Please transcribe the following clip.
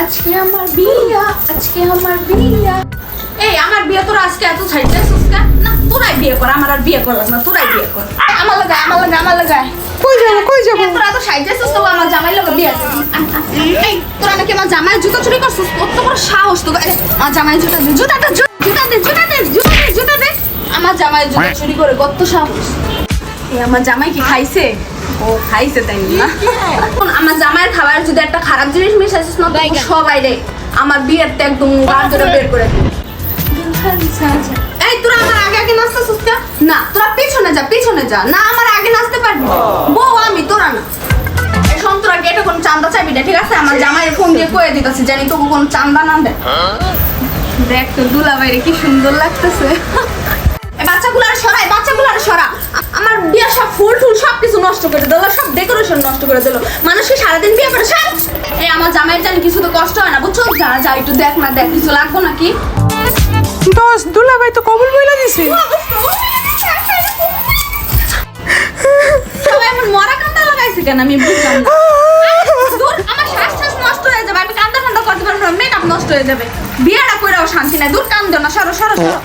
আজকে আমার বিয়া, আজকে আমার বিয়া। এই আমার বিয়ে তোরা আজকে এত ছাইতেছিস কেন? না তোরাই বিয়ে কর, আমার আর বিয়ে করলাম না, তোরাই বিয়ে কর। আমার লাগায়, আমার লাগায়, আমার লাগায়। কই যাবো কই যাবো? তোরা তো সাইতেছিস তো আমার জামাই লোক বিয়ে করবি। এই তোরা নাকি আমার জামাইয়ের জুতা চুরি করছিস? কত বড় সাহস তো! আমার জামাইয়ের জুতা দে, জুতা দে, জুতা দে, জুতা দে, জুতা দে, জুতা দে। আমার জামাইয়ের জুতা চুরি করে কত সাহস! এই আমার জামাই কি খাইছে? ও খাইছে তাই না? আমার জামাইয়ের খাবার যদি একটা খারাপ জিনিস মিশাইছিস না তো সবাই রে আমার বিয়েতে একদম গাছ ধরে বের করে দিবি। এই তোরা আমার আগে আগে নাচতেছিস কেন? না তোরা পিছনে যা, পিছনে যা। না আমার আগে নাচতে পারবি না। বউ আমি, তোরা না। এই শোন তোরা গেটে কোনো চান্দা চাইবি না, ঠিক আছে? আমার জামাইয়ের ফোন দিয়ে কয়ে দিতেছি জানি তোকে কোনো চান্দা না দেয়। দেখ তো দুলা বাইরে কি সুন্দর লাগতেছে। বাচ্চাগুলো আর সরাই, বাচ্চাগুলো আর সরা। আমার বিয়ের সব ফুল টুল সব কিছু নষ্ট করে দিল, সব ডেকোরেশন নষ্ট করে দিল। মানুষকে সারাদিন বিয়ে করে সার। এই আমার জামাইয়ের জানি কিছু তো কষ্ট হয় না, বুঝছো? যা যা একটু দেখ না, দেখ কিছু লাগবো নাকি? দোষ দুলাভাই তো কবুল বইলা দিছে। সবাই এমন মরা কান্দা লাগাইছে কেন আমি বুঝলাম না। দূর, আমার শ্বাস টাস নষ্ট হয়ে যাবে, আমি কান্দা করতে পারবো না, মেকআপ নষ্ট হয়ে যাবে। বিয়েটা কইরাও শান্তি নাই, দূর কান্দো না, সরো সরো সরো।